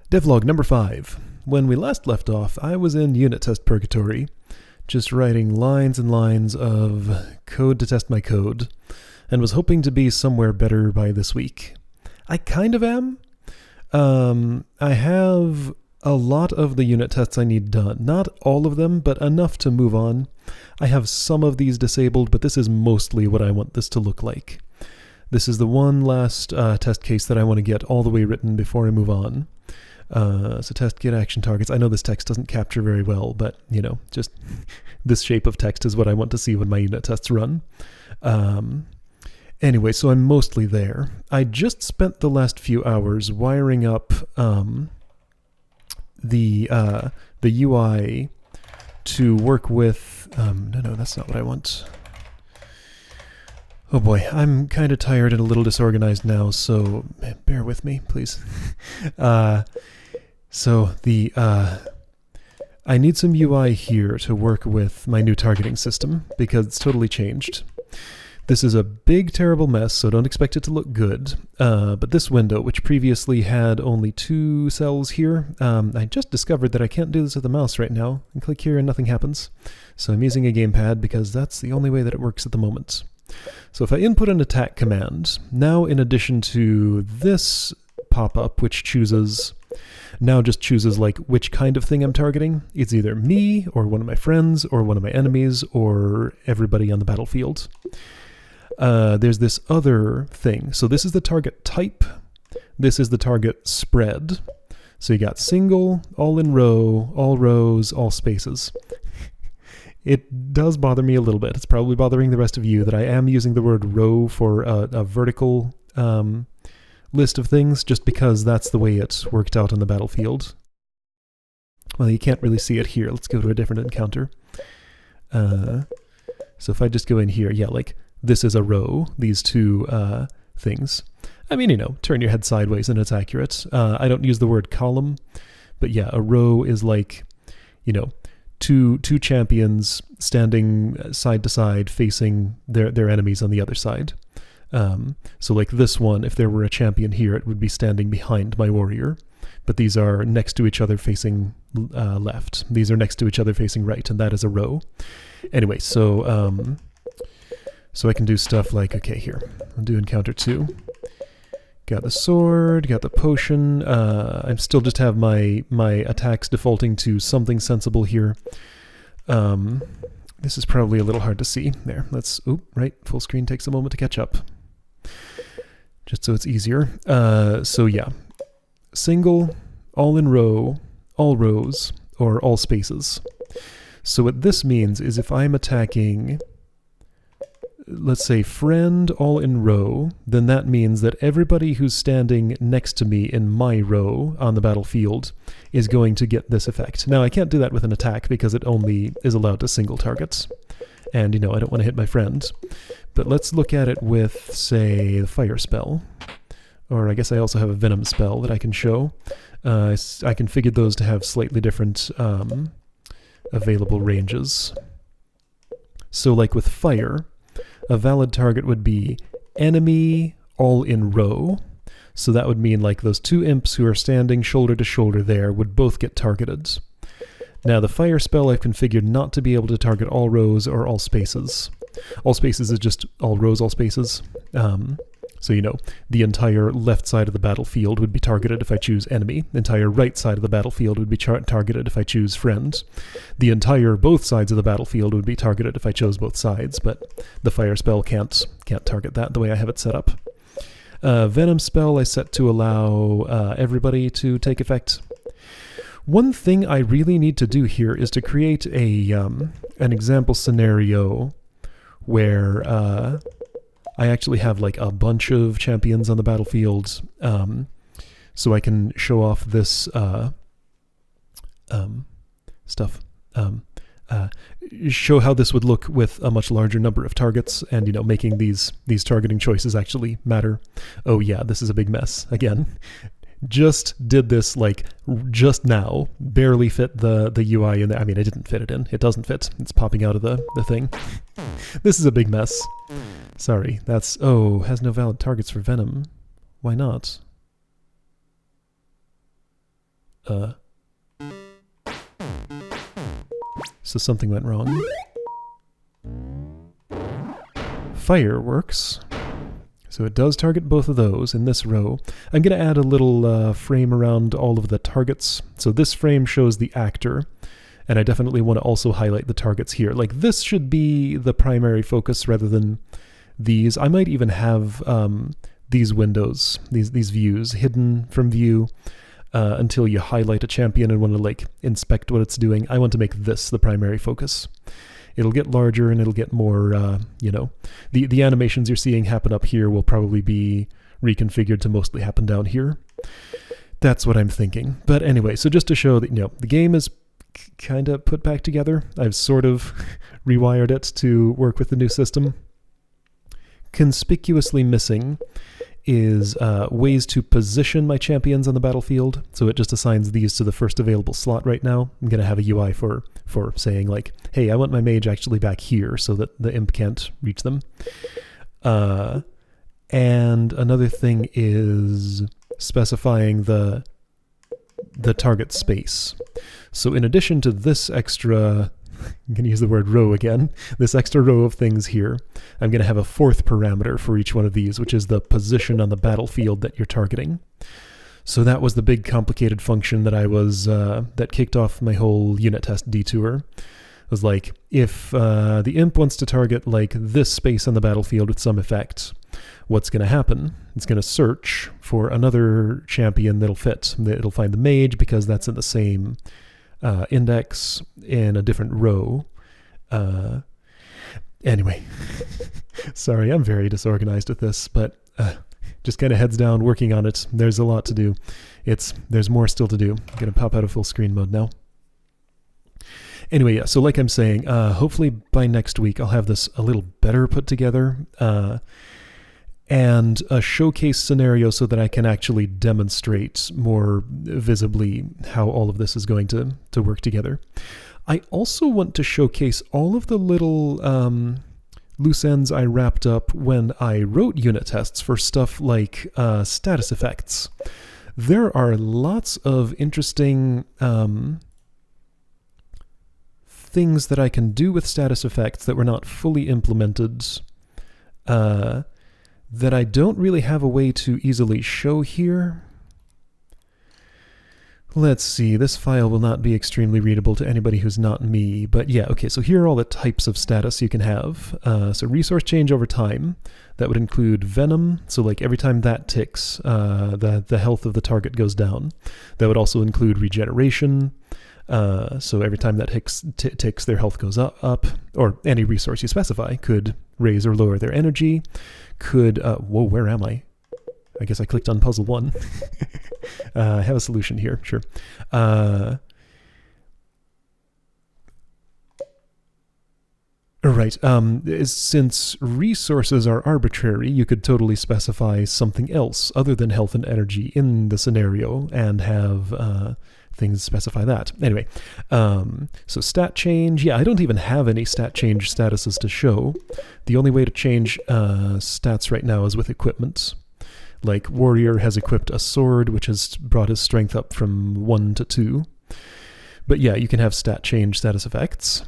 Devlog number 5. When we last left off, I was in unit test purgatory, just writing lines and lines of code to test my code, and was hoping to be somewhere better by this week. I kind of am. I have a lot of the unit tests I need done. Not all of them, but enough to move on. I have some of these disabled, but this is mostly what I want this to look like. This is the one last test case that I want to get all the way written before I move on. So test get action targets. I know this text doesn't capture very well, but just this shape of text is what I want to see when my unit tests run. Anyway, so I'm mostly there. I just spent the last few hours wiring up the UI to work with. No, that's not what I want. Oh boy, I'm kind of tired and a little disorganized now, so bear with me, please. I need some UI here to work with my new targeting system, because it's totally changed. This is a big, terrible mess, so don't expect it to look good. But this window, which previously had only 2 cells here, I just discovered that I can't do this with the mouse right now. I click here and nothing happens. So I'm using a gamepad because that's the only way that it works at the moment. So if I input an attack command, now in addition to this pop-up, which chooses like which kind of thing I'm targeting, it's either me or one of my friends or one of my enemies or everybody on the battlefield. There's this other thing. So this is the target type. This is the target spread. So you got single, all in row, all rows, all spaces. It does bother me a little bit. It's probably bothering the rest of you that I am using the word row for a vertical list of things, just because that's the way it worked out on the battlefield. Well, you can't really see it here. Let's go to a different encounter. So if I just go in here, yeah, like this is a row, these 2 things. I mean, turn your head sideways and it's accurate. I don't use the word column, but yeah, a row is like, two champions standing side to side facing their enemies on the other side. So like this one, if there were a champion here, it would be standing behind my warrior. But these are next to each other facing left. These are next to each other facing right, and that is a row. Anyway, so I can do stuff like, okay, here, I'll do encounter 2. Got the sword, got the potion. I still just have my attacks defaulting to something sensible here. This is probably a little hard to see. There, right, full screen takes a moment to catch up. Just so it's easier. So yeah, single, all in row, all rows, or all spaces. So what this means is if I'm attacking, let's say friend all in row, then that means that everybody who's standing next to me in my row on the battlefield is going to get this effect. Now I can't do that with an attack because it only is allowed to single targets. And I don't want to hit my friend. But let's look at it with, say, the fire spell. Or I guess I also have a venom spell that I can show. I configured those to have slightly different available ranges. So like with fire, a valid target would be enemy all in row. So that would mean like those 2 imps who are standing shoulder to shoulder there would both get targeted. Now the fire spell I've configured not to be able to target all rows or all spaces. All spaces is just all rows, all spaces. So the entire left side of the battlefield would be targeted if I choose enemy. The entire right side of the battlefield would be targeted if I choose friend. The entire both sides of the battlefield would be targeted if I chose both sides, but the fire spell can't target that the way I have it set up. Venom spell I set to allow everybody to take effect. One thing I really need to do here is to create an example scenario where I actually have like a bunch of champions on the battlefield, so I can show off this stuff. Show how this would look with a much larger number of targets, and making these targeting choices actually matter. Oh yeah, this is a big mess again. Just did this like just now, barely fit the UI in there. I mean, I didn't fit it in. It doesn't fit. It's popping out of the thing. This is a big mess. Sorry, that's, has no valid targets for Venom. Why not? So something went wrong. Fireworks. So it does target both of those in this row. I'm going to add a little frame around all of the targets. So this frame shows the actor, and I definitely want to also highlight the targets here. Like this should be the primary focus rather than these. I might even have these windows, these views hidden from view until you highlight a champion and want to like inspect what it's doing. I want to make this the primary focus. It'll get larger and it'll get more, you know, the animations you're seeing happen up here will probably be reconfigured to mostly happen down here. That's what I'm thinking. But anyway, so just to show that, you know, the game is kind of put back together. I've sort of rewired it to work with the new system. Conspicuously missing is ways to position my champions on the battlefield. So it just assigns these to the first available slot right now. I'm going to have a UI for saying like, hey, I want my mage actually back here so that the imp can't reach them. And another thing is specifying the target space. So in addition to this extra, I'm going to use the word row again, this extra row of things here, I'm going to have a fourth parameter for each one of these, which is the position on the battlefield that you're targeting. So that was the big complicated function that I was, that kicked off my whole unit test detour. It was like, if the imp wants to target like this space on the battlefield with some effect, what's going to happen? It's going to search for another champion that'll fit. It'll find the mage because that's in the same index in a different row. Anyway, sorry, I'm very disorganized with this, but just kind of heads down working on it. There's a lot to do. There's more still to do. I'm going to pop out of full screen mode now. Anyway, yeah, so like I'm saying, hopefully by next week I'll have this a little better put together. And a showcase scenario so that I can actually demonstrate more visibly how all of this is going to work together. I also want to showcase all of the little loose ends I wrapped up when I wrote unit tests for stuff like status effects. There are lots of interesting things that I can do with status effects that were not fully implemented that I don't really have a way to easily show here. Let's see, this file will not be extremely readable to anybody who's not me, but yeah, okay, so here are all the types of status you can have. So resource change over time, that would include venom, so like every time that ticks, the health of the target goes down. That would also include regeneration, so every time that ticks, their health goes up, or any resource you specify could raise or lower their energy, could, whoa, where am I? I guess I clicked on puzzle 1. I have a solution here, sure. Right, since resources are arbitrary, you could totally specify something else other than health and energy in the scenario and have things specify that. Anyway, so stat change, yeah, I don't even have any stat change statuses to show. The only way to change stats right now is with equipment. Like warrior has equipped a sword, which has brought his strength up from 1 to 2. But yeah, you can have stat change status effects.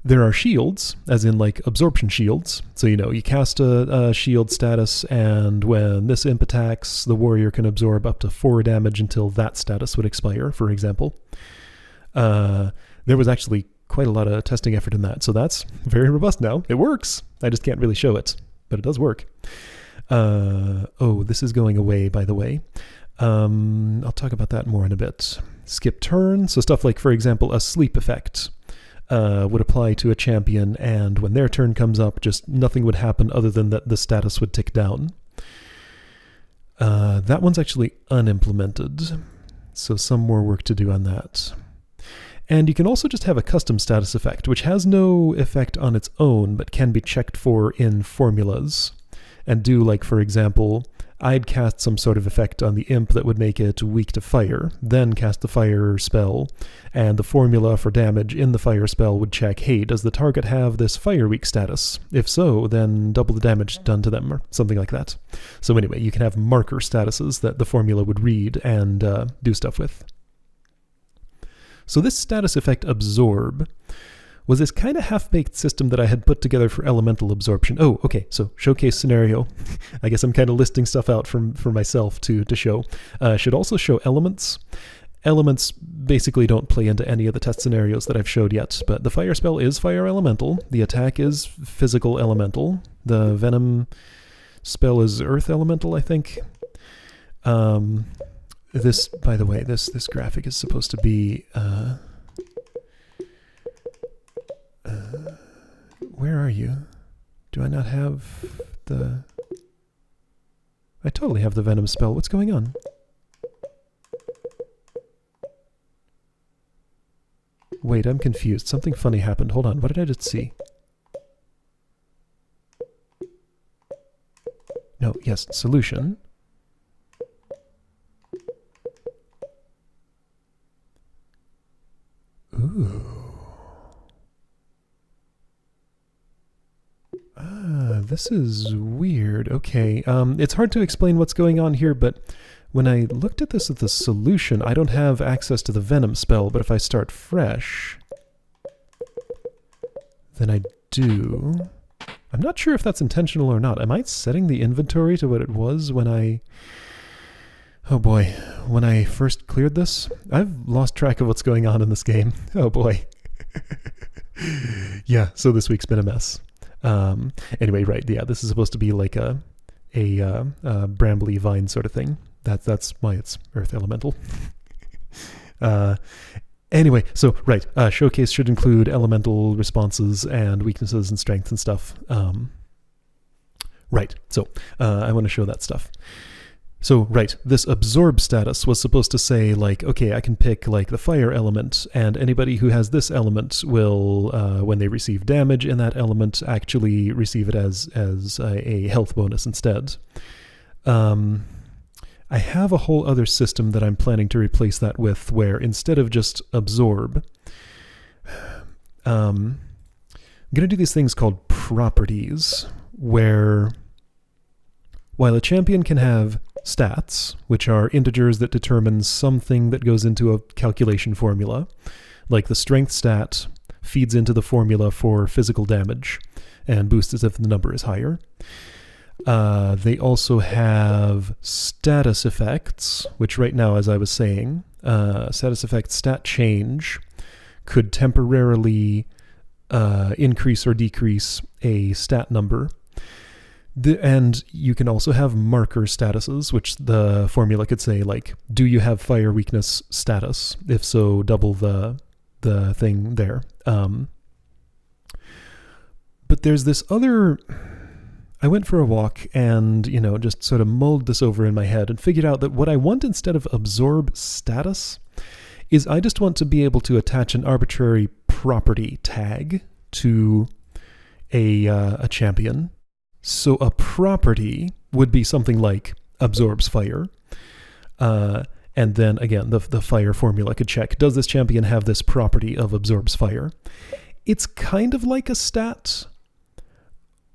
There are shields, as in like absorption shields. So, you know, you cast a shield status, and when this imp attacks, the warrior can absorb up to 4 damage until that status would expire, for example. There was actually quite a lot of testing effort in that, so that's very robust now. It works. I just can't really show it, but it does work. Oh, this is going away, by the way. I'll talk about that more in a bit. Skip turn, so stuff like, for example, a sleep effect would apply to a champion, and when their turn comes up, just nothing would happen other than that the status would tick down. That one's actually unimplemented, so some more work to do on that. And you can also just have a custom status effect, which has no effect on its own, but can be checked for in formulas. And do, like, for example, I'd cast some sort of effect on the imp that would make it weak to fire, then cast the fire spell, and the formula for damage in the fire spell would check, hey, does the target have this fire weak status? If so, then double the damage done to them, or something like that. So anyway, you can have marker statuses that the formula would read and do stuff with. So this status effect absorb was this kind of half-baked system that I had put together for elemental absorption. Oh, okay, so showcase scenario. I guess I'm kind of listing stuff out for myself to show. Should also show elements. Elements basically don't play into any of the test scenarios that I've showed yet, but the fire spell is fire elemental. The attack is physical elemental. The venom spell is earth elemental, I think. This, by the way, this graphic is supposed to be... where are you? Do I not have the... I totally have the venom spell. What's going on? Wait, I'm confused. Something funny happened. Hold on. What did I just see? No, yes, solution. Ooh. This is weird. Okay, it's hard to explain what's going on here, but when I looked at this as the solution, I don't have access to the venom spell, but if I start fresh, then I do. I'm not sure if that's intentional or not. Am I setting the inventory to what it was when I... Oh boy, when I first cleared this? I've lost track of what's going on in this game. Oh boy. Yeah, so this week's been a mess. Anyway, right, yeah, this is supposed to be like a brambly vine sort of thing. That's why it's earth elemental. Anyway, so, right, showcase should include elemental responses and weaknesses and strengths and stuff. Right, so, I want to show that stuff. So, right, this absorb status was supposed to say, like, okay, I can pick, like, the fire element, and anybody who has this element will, when they receive damage in that element, actually receive it as a health bonus instead. I have a whole other system that I'm planning to replace that with, where instead of just absorb, I'm going to do these things called properties, where while a champion can have stats, which are integers that determine something that goes into a calculation formula, like the strength stat feeds into the formula for physical damage and boosts as if the number is higher. They also have status effects, which right now, as I was saying, status effect stat change could temporarily increase or decrease a stat number. And you can also have marker statuses, which the formula could say, like, do you have fire weakness status? If so, double the thing there. But there's this other... I went for a walk and, you know, just sort of mulled this over in my head and figured out that what I want instead of absorb status is I just want to be able to attach an arbitrary property tag to a champion. So a property would be something like absorbs fire. And then, again, the fire formula could check, does this champion have this property of absorbs fire? It's kind of like a stat.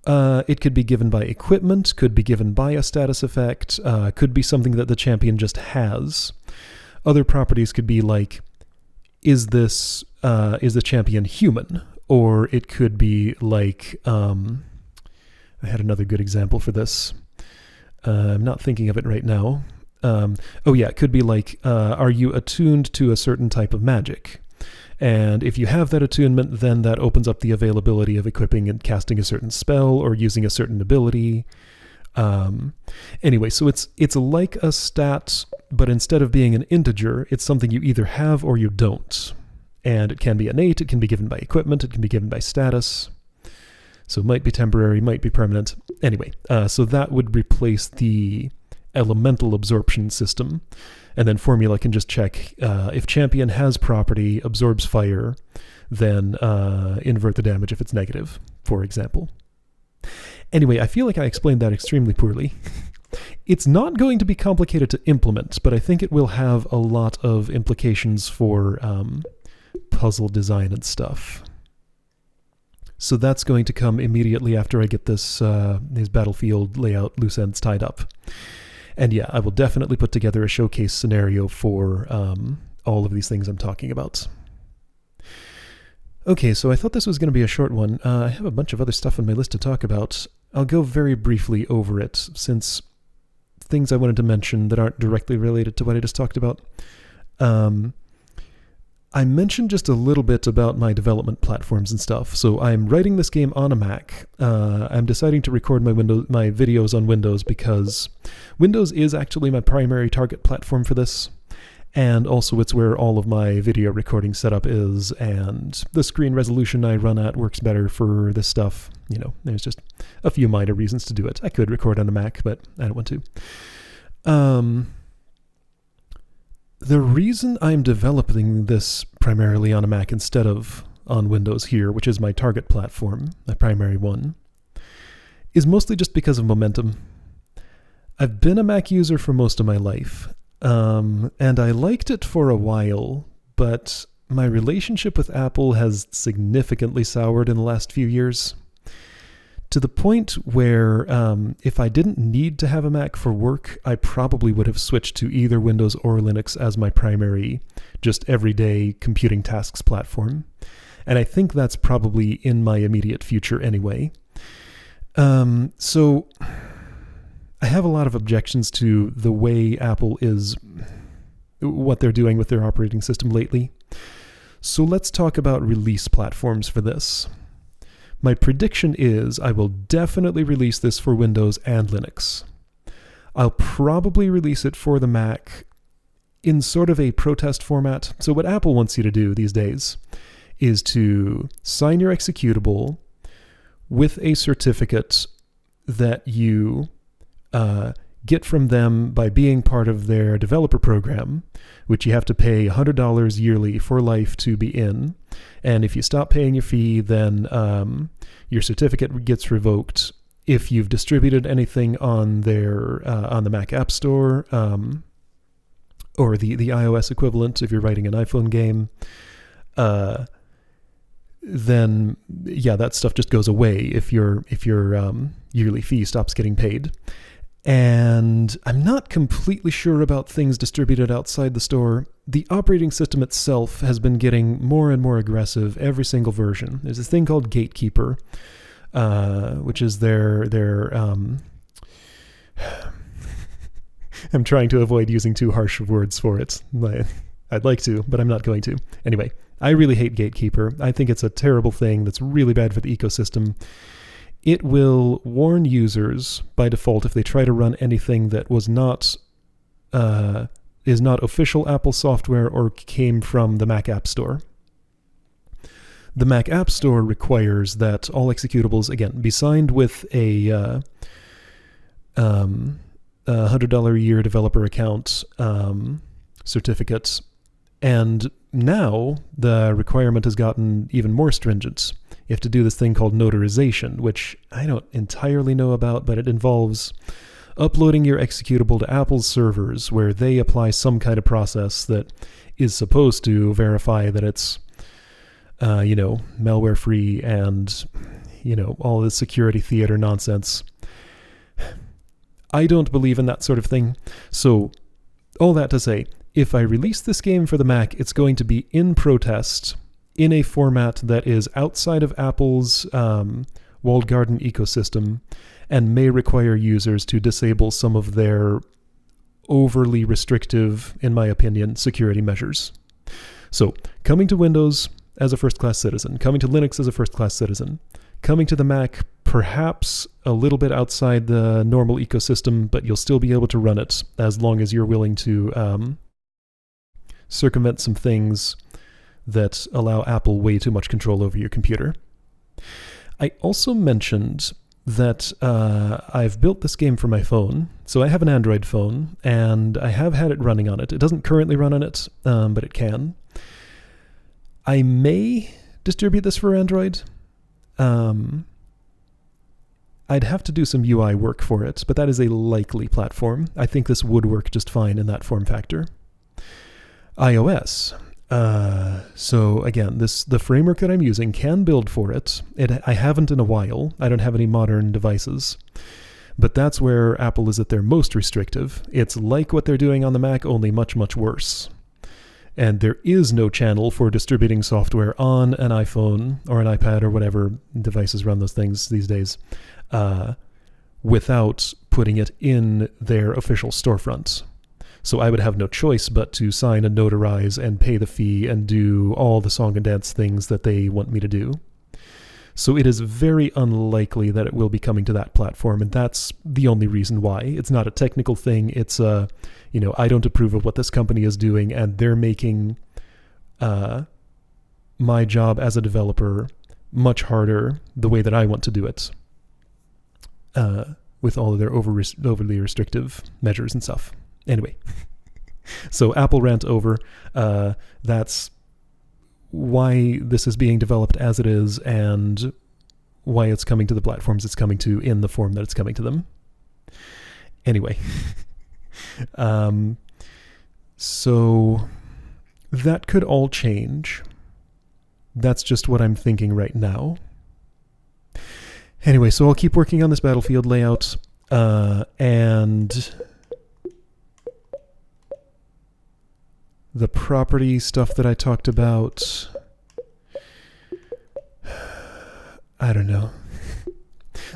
It could be given by equipment, could be given by a status effect, could be something that the champion just has. Other properties could be like, is the champion human? Or it could be like... I had another good example for this. I'm not thinking of it right now. Oh yeah, it could be like, are you attuned to a certain type of magic? And if you have that attunement, then that opens up the availability of equipping and casting a certain spell or using a certain ability. Anyway, so it's like a stat, but instead of being an integer, it's something you either have or you don't. And it can be innate, it can be given by equipment, it can be given by status. So it might be temporary, might be permanent. Anyway, so that would replace the elemental absorption system. And then formula can just check if champion has property, absorbs fire, then invert the damage if it's negative, for example. Anyway, I feel like I explained that extremely poorly. It's not going to be complicated to implement, but I think it will have a lot of implications for puzzle design and stuff. So that's going to come immediately after I get this these battlefield layout loose ends tied up. And yeah, I will definitely put together a showcase scenario for all of these things I'm talking about. Okay, so I thought this was going to be a short one. I have a bunch of other stuff on my list to talk about. I'll go very briefly over it, since things I wanted to mention that aren't directly related to what I just talked about. I mentioned just a little bit about my development platforms and stuff. So I'm writing this game on a Mac. I'm deciding to record my videos on Windows because Windows is actually my primary target platform for this. And also it's where all of my video recording setup is, and the screen resolution I run at works better for this stuff. You know, there's just a few minor reasons to do it. I could record on a Mac, but I don't want to. The reason I'm developing this primarily on a Mac instead of on Windows here, which is my target platform, my primary one, is mostly just because of momentum. I've been a Mac user for most of my life, and I liked it for a while, but my relationship with Apple has significantly soured in the last few years, to the point where if I didn't need to have a Mac for work, I probably would have switched to either Windows or Linux as my primary, just everyday computing tasks platform. And I think that's probably in my immediate future anyway. So I have a lot of objections to the way Apple is, what they're doing with their operating system lately. So let's talk about release platforms for this. My prediction is I will definitely release this for Windows and Linux. I'll probably release it for the Mac in sort of a protest format. So what Apple wants you to do these days is to sign your executable with a certificate that you get from them by being part of their developer program, which you have to pay $100 yearly for life to be in. And if you stop paying your fee, then your certificate gets revoked. If you've distributed anything on their on the Mac App Store, or the iOS equivalent, if you're writing an iPhone game, then yeah, that stuff just goes away if your yearly fee stops getting paid. And I'm not completely sure about things distributed outside the store. The operating system itself has been getting more and more aggressive every single version. There's this thing called Gatekeeper, which is their I'm trying to avoid using too harsh of words for it. I'd like to, but I'm not going to. Anyway, I really hate Gatekeeper. I think it's a terrible thing that's really bad for the ecosystem. It will warn users by default if they try to run anything that was not is not official Apple software or came from the Mac App Store. The Mac App Store requires that all executables, again, be signed with a $100 a year developer account certificate. And now the requirement has gotten even more stringent. You have to do this thing called notarization, which I don't entirely know about, but it involves uploading your executable to Apple's servers, where they apply some kind of process that is supposed to verify that it's, malware-free and, all the security theater nonsense. I don't believe in that sort of thing. So, all that to say, if I release this game for the Mac, it's going to be in protest, in a format that is outside of Apple's walled garden ecosystem, and may require users to disable some of their overly restrictive, in my opinion, security measures. So, coming to Windows as a first-class citizen, coming to Linux as a first-class citizen, coming to the Mac perhaps a little bit outside the normal ecosystem, but you'll still be able to run it as long as you're willing to circumvent some things that allow Apple way too much control over your computer. I also mentioned that I've built this game for my phone. So I have an Android phone, and I have had it running on it. It doesn't currently run on it, but it can. I may distribute this for Android. I'd have to do some UI work for it, but that is a likely platform. I think this would work just fine in that form factor. iOS. So again, the framework that I'm using can build for it. I haven't in a while. I don't have any modern devices. But that's where Apple is at their most restrictive. It's like what they're doing on the Mac, only much, much worse. And there is no channel for distributing software on an iPhone or an iPad or whatever devices run those things these days without putting it in their official storefront. So I would have no choice but to sign and notarize and pay the fee and do all the song and dance things that they want me to do. So it is very unlikely that it will be coming to that platform, and that's the only reason why. It's not a technical thing. It's I don't approve of what this company is doing, and they're making my job as a developer much harder the way that I want to do it, with all of their overly restrictive measures and stuff. Anyway, so Apple rant over. That's why this is being developed as it is and why it's coming to the platforms it's coming to in the form that it's coming to them. Anyway, so that could all change. That's just what I'm thinking right now. Anyway, so I'll keep working on this battlefield layout, and the property stuff that I talked about, I don't know.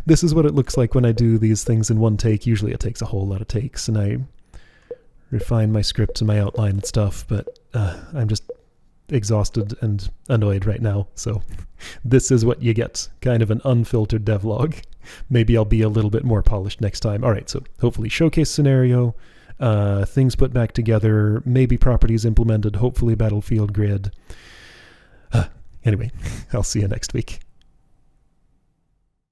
This is what it looks like when I do these things in one take. Usually it takes a whole lot of takes, and I refine my script and my outline and stuff, but I'm just exhausted and annoyed right now, so this is what you get, kind of an unfiltered devlog. Maybe I'll be a little bit more polished next time. All right, so hopefully showcase scenario, things put back together, maybe properties implemented, hopefully battlefield grid. Anyway, I'll see you next week.